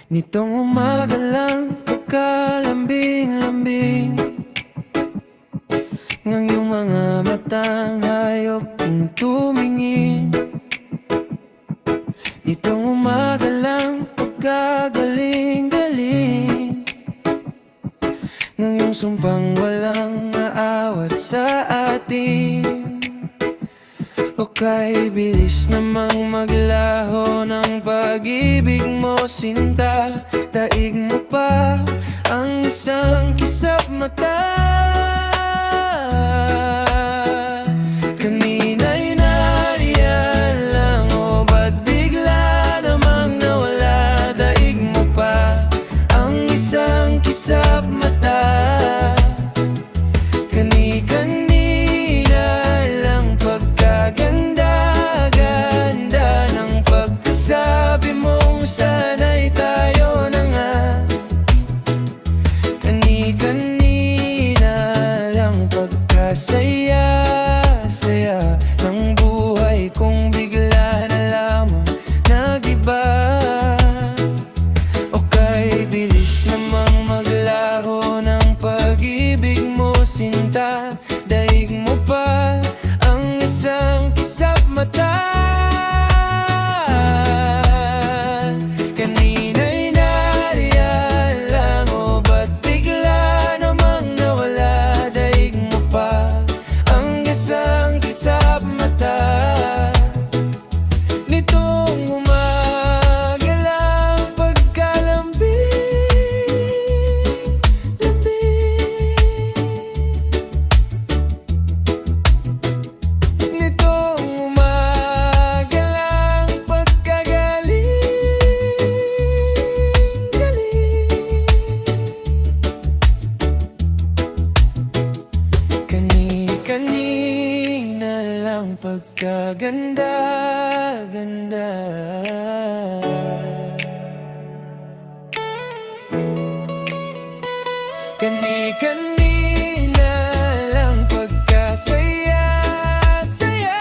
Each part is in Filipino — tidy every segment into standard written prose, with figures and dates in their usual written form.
Nitong umaga lang pagkalambing-lambing ng iyong mga matang hayop kong tumingin. Nitong umaga lang pagkagaling-galing ng iyong sumpang walang aawat sa atin. O kay bilis namang maglaho ng pag-ibig mo, sinta. Daig mo pa ang isang kisap mata. Kanina'y nariyan lang, o ba't bigla namang nawala? Daig mo pa ang isang kisap mata. Kani-kanina lang pagkaganda-ganda ng pagkasabi mong sana'y tayo na nga. Kani-kanina lang pagkasaya-saya ng buhay kong bigla na lamang nag-iba. O kay bilis namang maglaho ng pag-ibig mo, sinta. Daig mo pa ang isang kisap mata. Kanina'y nariyan lang, o ba't bigla namang nawala? Daig mo pa ang isang kisap mata. Nitong umaga lang pagkalambing-lambing, nitong umaga lang pagkagaling-galing, kani-kanina lang pagkaganda-ganda. Kani-kanina lang pagkasaya-saya.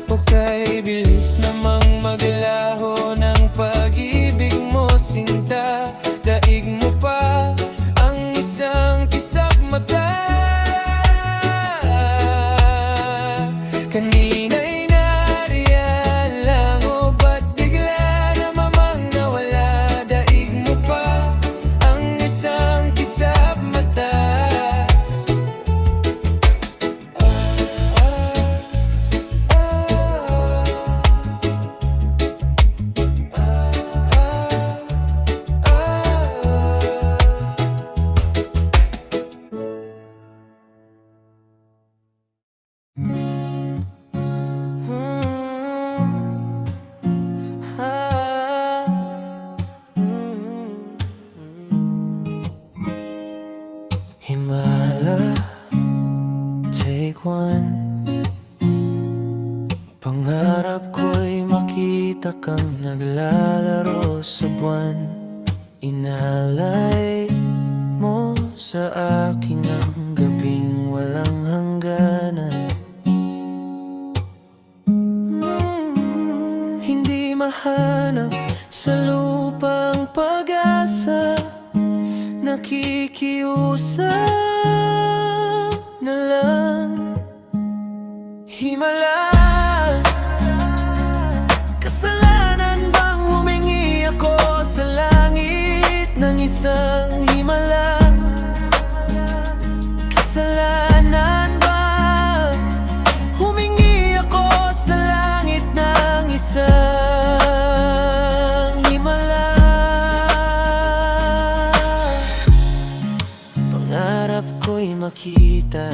O kay bilis namang maglaho ng pag-ibig mo, sinta. Daig mo pa ang isang kisap mata. Kanina'y nariyan lang, o ba't bigla namang nawala? Daig mo pa ang isang kisap mata. Himala, take one. Pangarap ko'y makita kang naglalaro sa buwan. Inalay mo sa akin ang gabing walang hangganan. Hindi mahanap sa lupang pag-asa, nakikiusap na lang. Himala, kasalanan bang humingi ako sa langit ng isang himala? Kasalanan ba humingi ako sa langit ng isang himala? Pangarap ko'y makita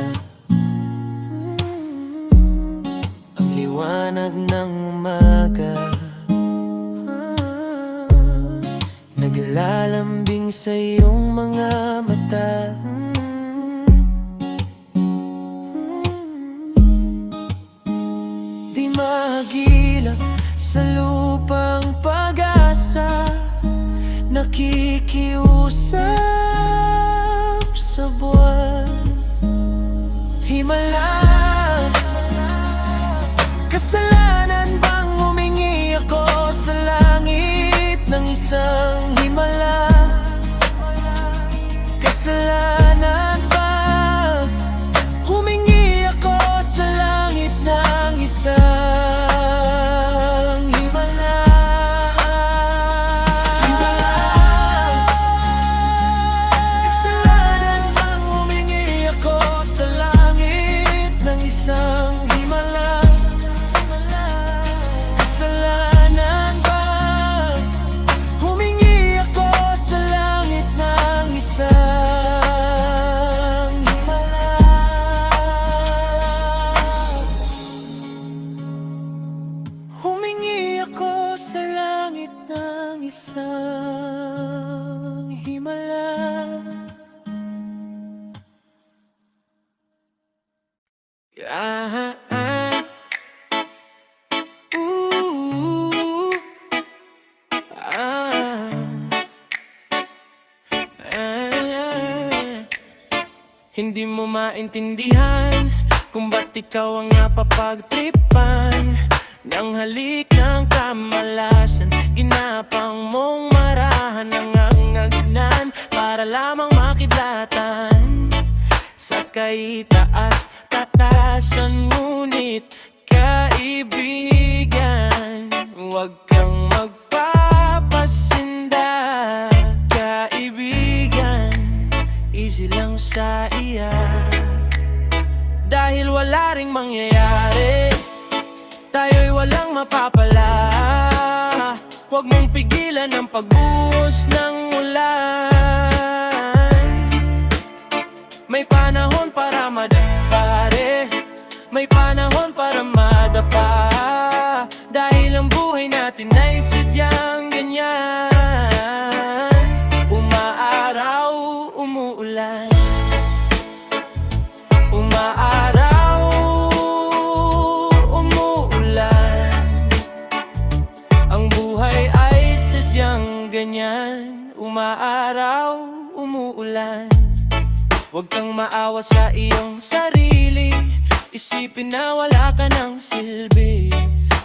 ang liwanag ng umaga, naglalambing sa iyong mga mata. Di mahagilap sa lupang pag-asa, nakikiusap sa buwan. Himala, isang himala. Ah, ah, ooh, ah, ah. Hindi mo maintindihan kung ba't ikaw ang napapagtripan ng halik ng kamalasan. Ginapang mong marahan ng angagnan para lamang makidlatan sa kaitaas tatasan. Ngunit kaibigan, huwag kang magpapasinda. Kaibigan, easy lang sa iyan. Dahil wala ring mangyayari, tayo'y walang mapapala. Huwag mong pigilan ang pagbuhos ng ulan. May panahon para madapare, may panahon para madapa. Dahil ang buhay natin ay sadyang ganyan. Umaaraw, umuulan. Umaaraw, umuulan. Ang buhay ay sadyang ganyan. Umaaraw, umuulan. Huwag kang maawa sa iyong sarili, isipin na wala ka ng silbi.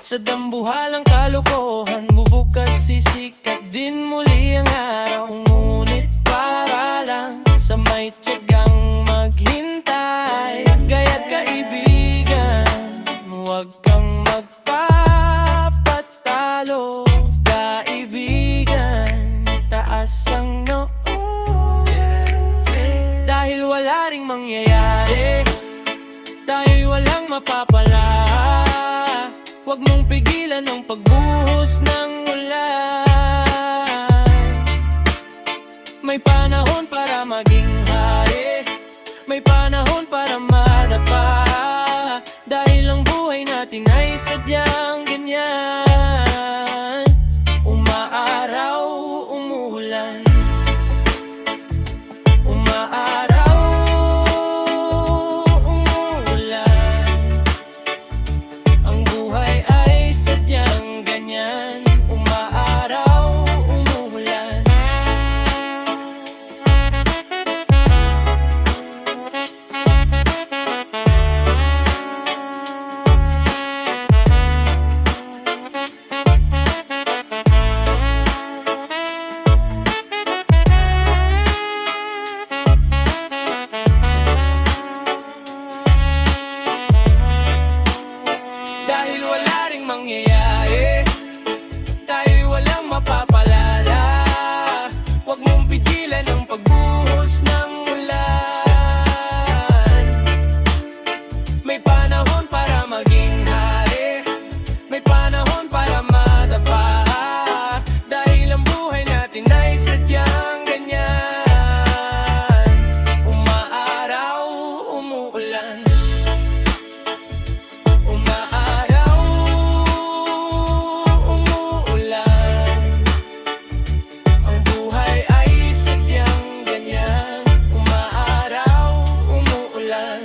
Sa dambuhalang kalokohan mo bukas sisikat din muli ang araw. Ngunit para lang sa may tiyagang maghintay. Kaya't kaibigan, huwag kang magpapatalo. Kaibigan, taas ang noo. Dahil wala ring mangyayari, tayo'y walang mapapala. Huwag mong pigilan ang pagbuhos ng ulan. May panahon para maging hari, may panahon para madapa. Dahil ang buhay natin ay sadyang ganyan. Umaaraw, umuulan. Umaaraw, umuulan. Ang buhay ay sadyang ganyan. Umaaraw, umuulan. Dahil wala ring mangyayari, tayo'y walang mapapalala. Huwag mong pigilan ang pagbuhos ng ulan. May panahon para maging hari, may panahon para madapa. Dahil ang buhay natin ay sadyang ganyan. Umaaraw, umuulan. Umaaraw, umuulan. Ang buhay ay sadyang ganyan. Umaaraw, umuulan.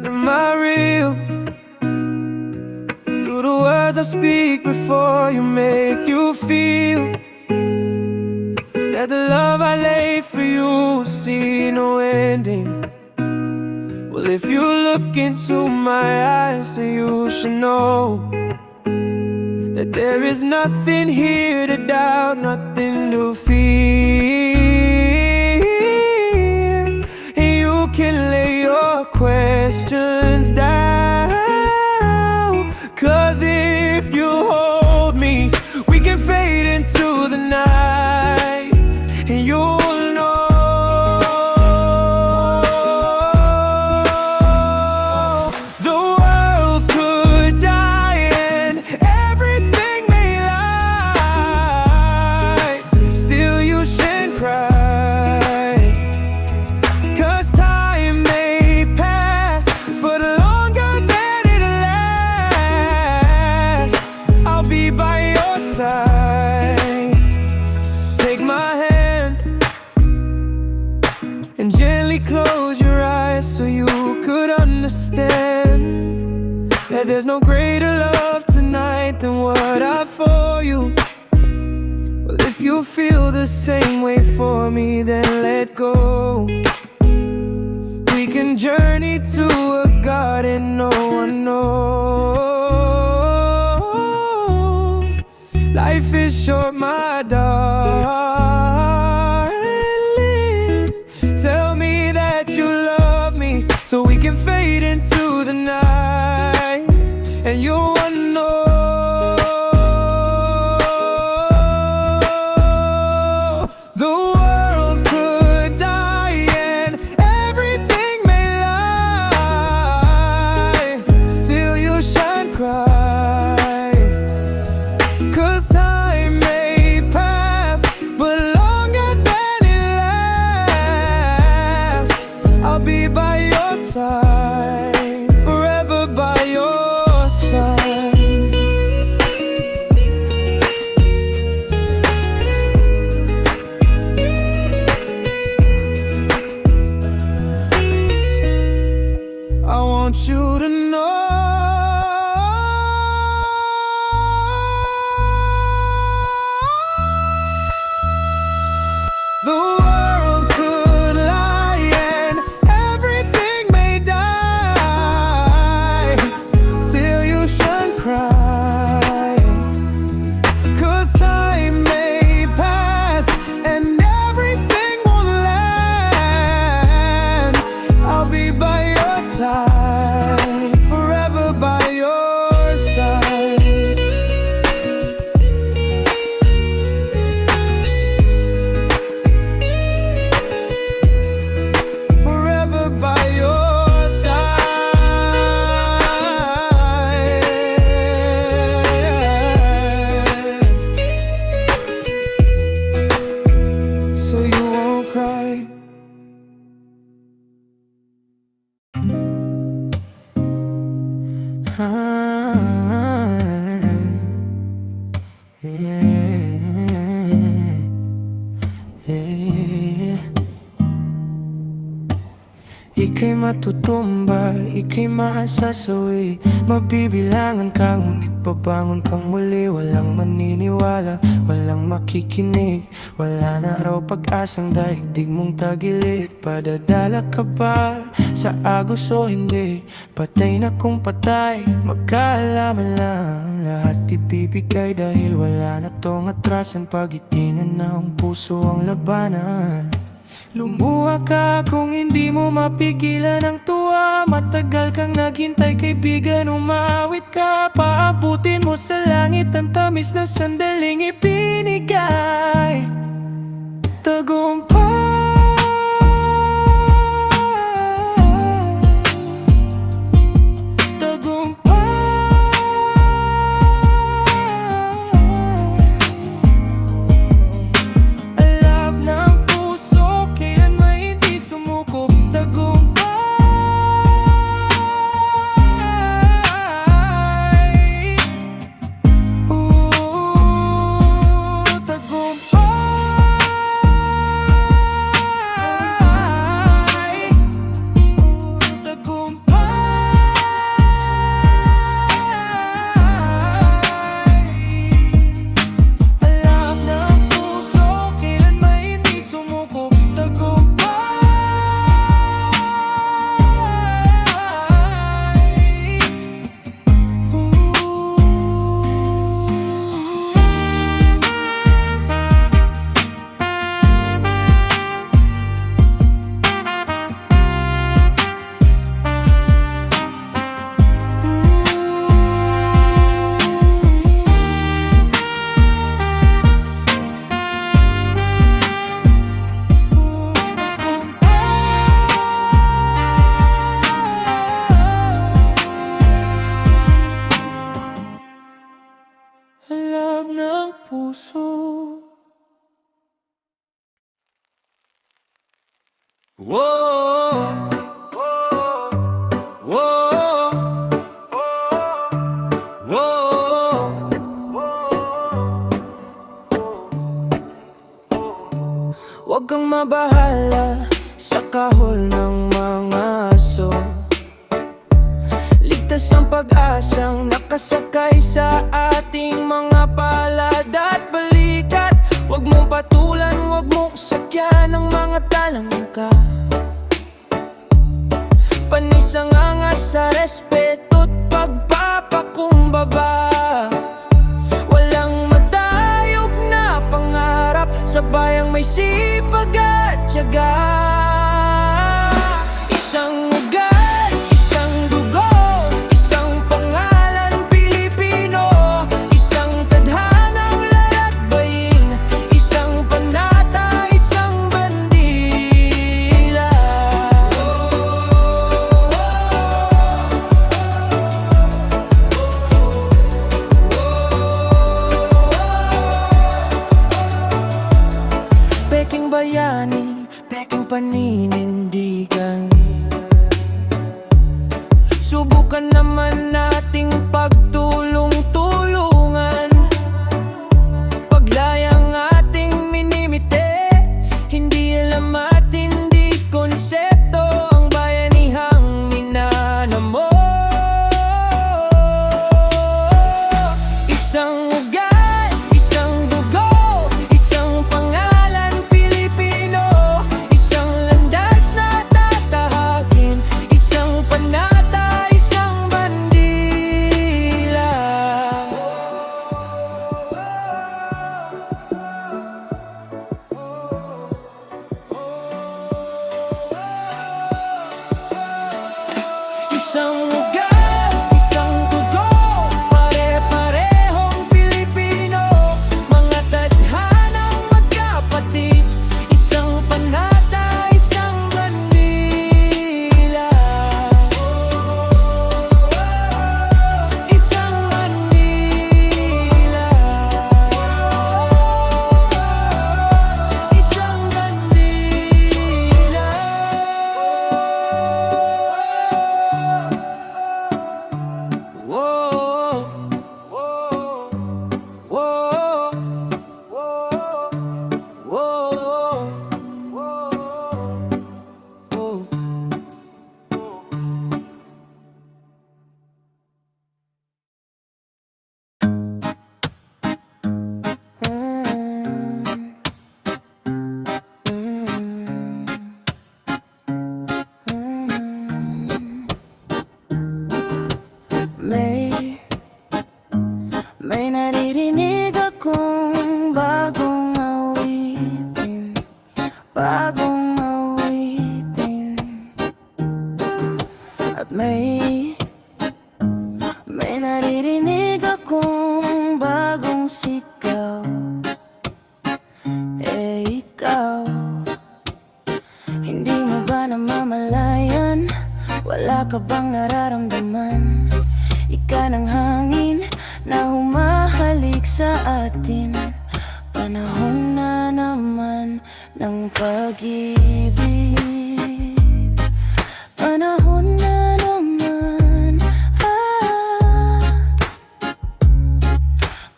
Am I real? Do the words I speak before you make you feel that the love I lay for you will see no ending? Well, if you look into my eyes, then you should know that there is nothing here to doubt, nothing to fear. And you can lay your questions down, 'cause if you hold me, we can fade into the night, and you'll know close your eyes so you could understand that there's no greater love tonight than what I for you. Well, if you feel the same way for me, then let go. We can journey to a garden no one knows. Life is short, my darling. Tell me that you love me so we can fade into the night, and you'll know the world could die and everything may lie, still you shine bright. 'Cause time may pass, but longer than it lasts, I'll be by your side, forever by your side. I want you to know the world could lie and everything may die, still you shine bright. 'Cause time may pass and everything won't last, I'll be by your side, forever by your side. Forever by your side, so you won't cry. Ika'y matutumba, ika'y maasasawi, mabibilangan ka ngunit babangon kang muli. Walang maniniwala, walang makikinig, wala na raw pag-asang daigdig mong tagilid. Padadala ka ba sa agos o hindi? Patay na kung patay, magkaalaman lang. Lahat ibibigay dahil wala na tong atrasan. Pag-itinan na ang puso ang labanan. Lumuha ka kung hindi mo mapigilan ang tuwa. Matagal kang naghintay kaibigan, umawit ka. Paabutin mo sa langit ang tamis na sandaling ibinigay. Tagumpay, Whoa, whoa, whoa. Huwag kang mabahala, sa kahol ng mga aso. Ligtas ang pag-asang nakasakay sa ating mga palad at balikat. Huwag mong patulan, huwag mong sakyan ang mga talangka. Panis ang angas sa respeto't pagpapakumbaba. Walang matayog na pangarap sa bayang may sipag at tiyaga. Isang ugat, isang dugo, isang pangalan Pilipino, isang tadhanang lalakbayin, isang panata, isang bandila. Peking bayani, peking paninindigan. Subukan naman nating pagtulong-tulungan. Paglayang ating minimite, hindi alam at hindi konsepto ang bayanihang minanamo. Isang ugat, isang dugo, isang pangalan Pilipino, isang landas na tatahakin, isang panata, isang bandila. Isang ugat, isang dugo, pare-parehong Pilipino, mga tadhanang magkapatid, isang panata, isang bandila. Isang bandila. Isang bandila. Whoa, whoa, whoa, whoa, whoa. May naririnig akong bagong awitin, bagong awitin. At may naririnig akong bagong sigaw. Ikaw, hindi mo ba namamalayan? Wala ka bang nararamdaman? Ika ng hangin na humahalik sa atin. Panahon na naman ng pag-ibig. Panahon na naman,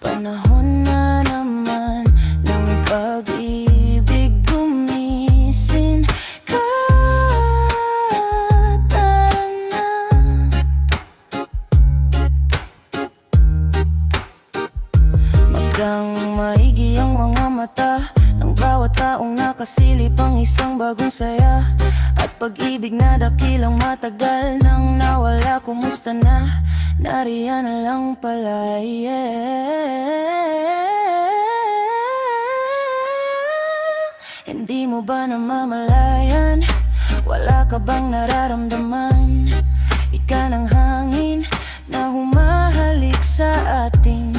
panahon na naman ng pag-ibig. Gumising ka, tara na. Masdang maigi ang mga mata ng bawat taong nakasilip ang isang bagong saya. At pag-ibig na dakilang matagal nang nawala, kumusta na? Nariyan na lang pala, Hindi mo ba namamalayan? Wala ka bang nararamdaman? Ika ng hangin na humahalik sa atin.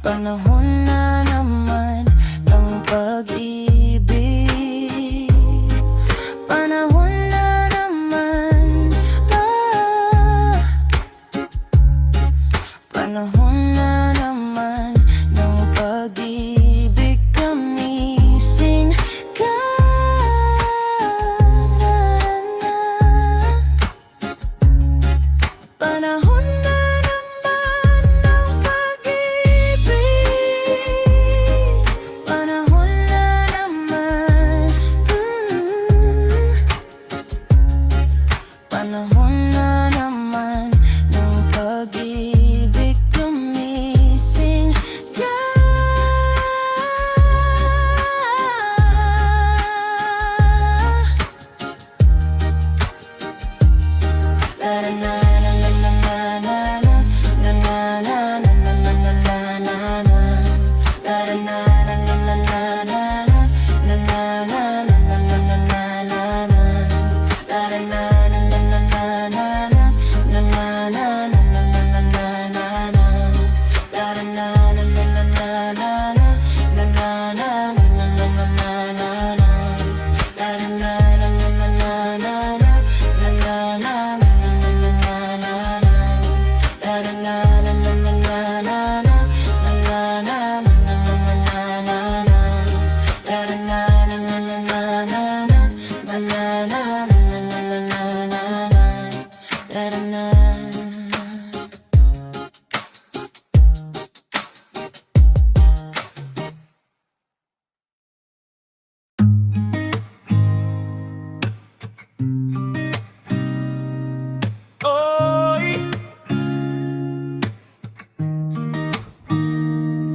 Panahon na naman ng pag-ibig. Panahon na naman, panahon na naman ng pag-ibig. Gumising ka, panahon na naman ng pag-ibig. Panahon na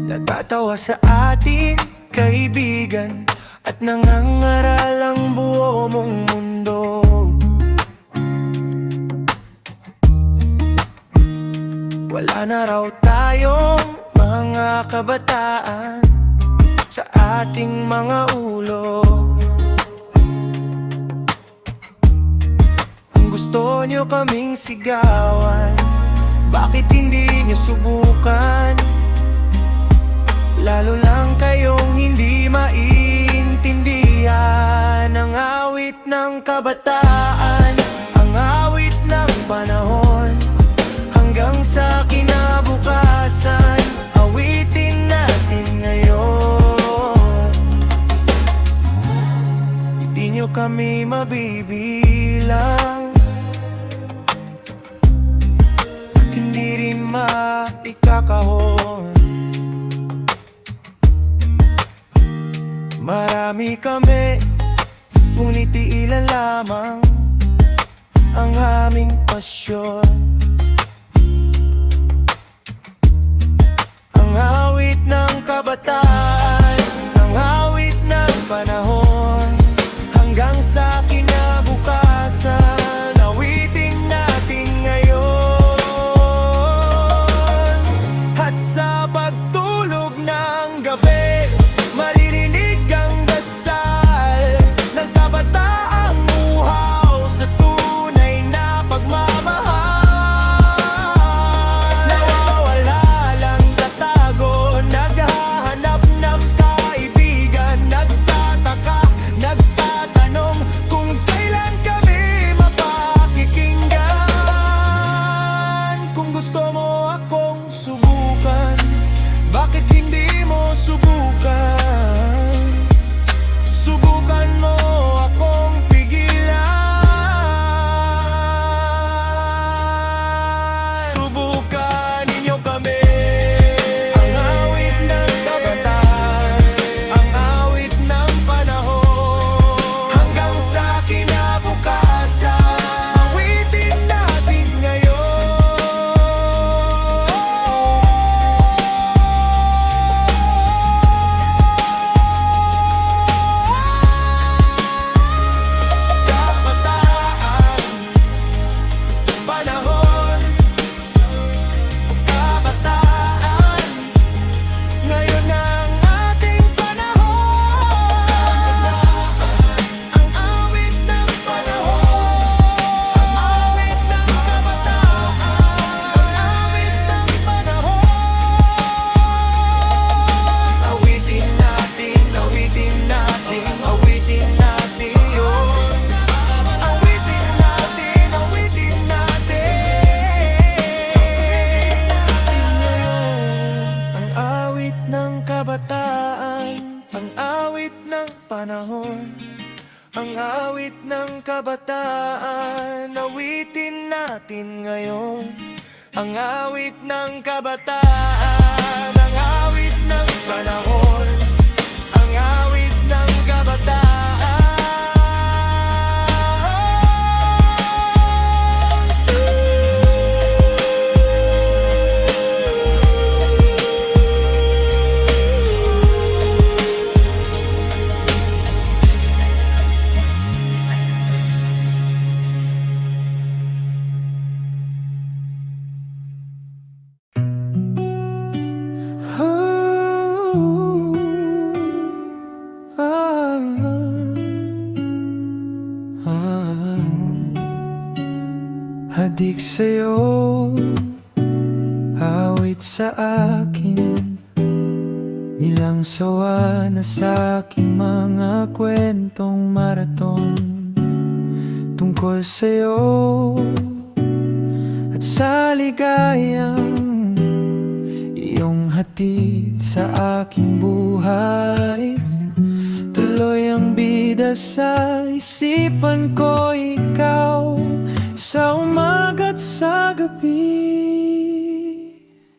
Nagtatawa sa ating kaibigan at nangangaral ang buo mong mundo. Wala na raw tayong mga kabataan sa ating mga ulo. Kung gusto nyo kaming sigawan, bakit hindi nyo subukan? Lalo lang kayong hindi maintindihan ang awit ng kabataan, ang awit ng panahon, hanggang sa kinabukasan. Awitin natin ngayon. Hindi nyo kami mabibilang at hindi rin maikakahon. Marami kami, ngunit ilan lamang ang aming pasyon. Ang awit ng kabataan, ang awit ng panahon, hanggang sa kinabukasan. Awitin natin ngayon. At sa pagtulog ng gabi, maririnig ang dasal ng kabataang uhaw sa tunay na pagmamahal. Nawawala lang tatago, naghahanap ng kaibigan, nagtataka, nagtatanong kung kailan kami mapakikinggan. Kung gusto mo akong subukan, bakit hindi mo subukan? Subukan mo akong pigilan. Subukan ninyo kami. Ang awit ng kabataan, ang awit ng panahon, hanggang sa kinabukasan. Awitin natin ngayon. Kabataan, panahon, kabataan, ngayon ang ating panahon. Ang awit ng panahon, ang awit ng kabataan, ang awit ng panahon. Awitin natin, awitin natin, awitin natin yun. Awitin natin, awitin natin. Ang awit ng kabataan, ang awit ng panahon, ang awit ng kabataan. Awitin natin ngayon. Ang awit ng kabataan, ang awit ng panahon, ang awit ng kabataan. Hadik sa'yo, awit sa akin, Ilang sawa na sa aking mga kwentong maraton tungkol sa'yo at sa ligayang iyong hatid sa aking buhay. Tuloy ang bida sa isipan ko, ikaw sa umaga't sa gabi.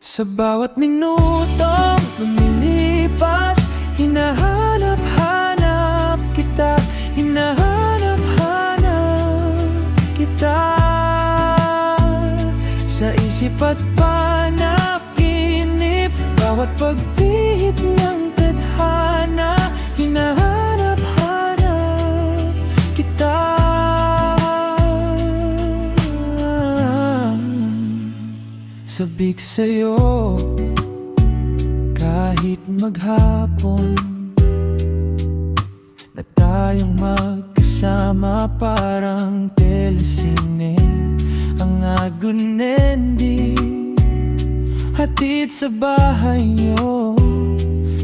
Sa bawat minutong lumilipas, hinahanap-hanap kita, hinahanap-hanap kita. Sa isip at panaginip, bawat pagpihit ng tadhana, hinahanap-hanap kita. Sabik sa'yo kahit maghapon na tayong magkasama, parang telesine ang good ending. Hatid sa bahay nyo,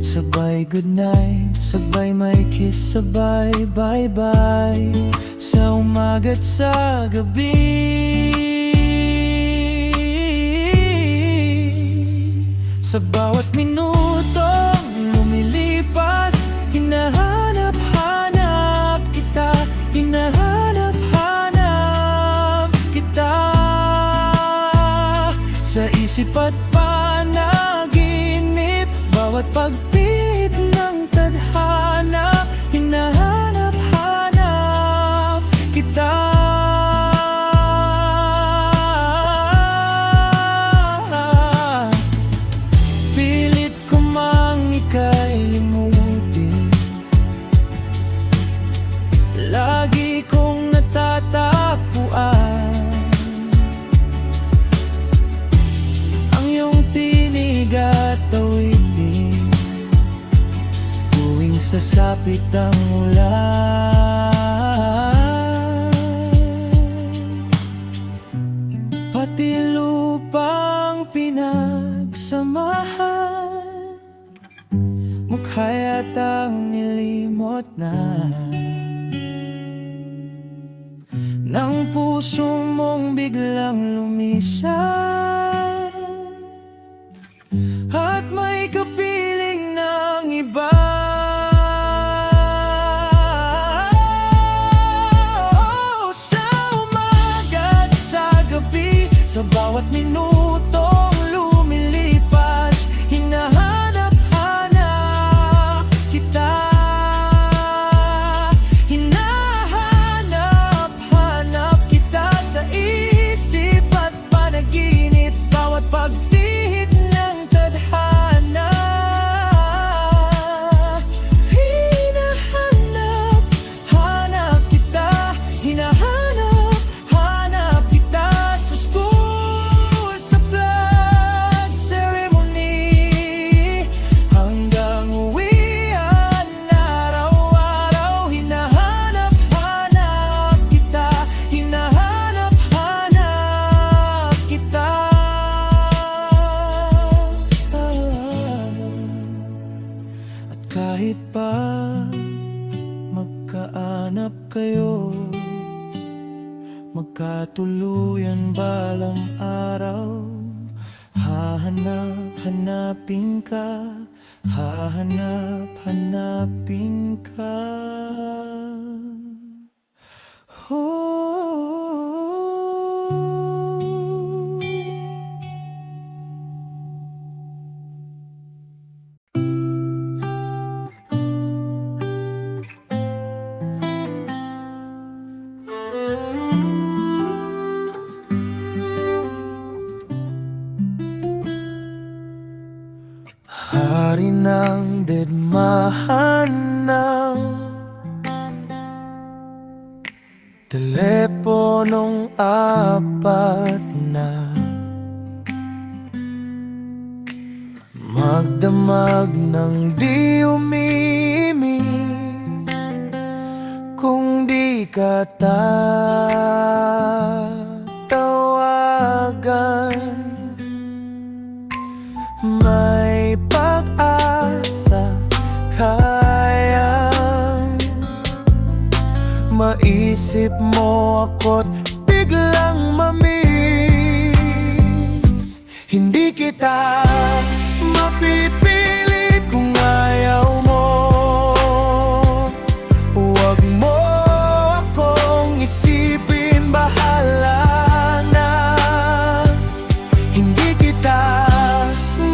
sabay good night, sabay may kiss, sabay bye bye sa umaga't sa gabi. Sa bawat minutong lumilipas, hinahanap-hanap kita, hinahanap-hanap kita. Sa isip at panaginip, bawat pagpihit ng tadhana, hinahanap-hanap kita. Lagi kong natatakbuan ang iyong tinig at awitin tuwing sasapit ang ulan. Pati lupang pinagsamahan, mukha yatang nilimot na nang puso mong biglang lumisan at may kapiling ng iba. Sa umaga at sa gabi, sa bawat minutong lumilipas, hinahanap-hanap kita. Pagpihit ng tadhana, hinahanap-hanap kita, hinahanap-hanap kita. Sa school, sa flag ceremony, hanggang uwian araw-araw, hinahanap-hanap kita, hinahanap-hanap kita. Kahit pa magkaanap kayo, magkatuluyan balang araw, hahanap-hanapin ka, hahanap-hanapin ka. Hari ng digmaan ng teleponong apat na magdamag ng di umiimik kung di ka tatawagan. May pag-asa maisip mo ako't biglang mamiss. Hindi kita mapipilit kung ayaw mo. Huwag mo akong isipin, bahala na. Hindi kita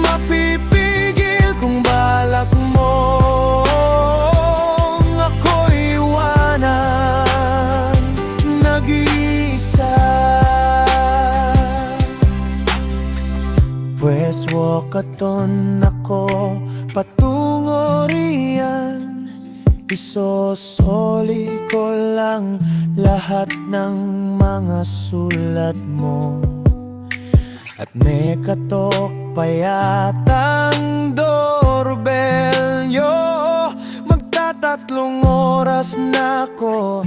mapipigil kung balak mo ako'y iwanan nag-iisa. Pwes wakaton ako patungo riyan, isosoli ko lang lahat ng mga sulat mo. At may katok pa yatang doorbell nyo. Magtatatlong oras na ko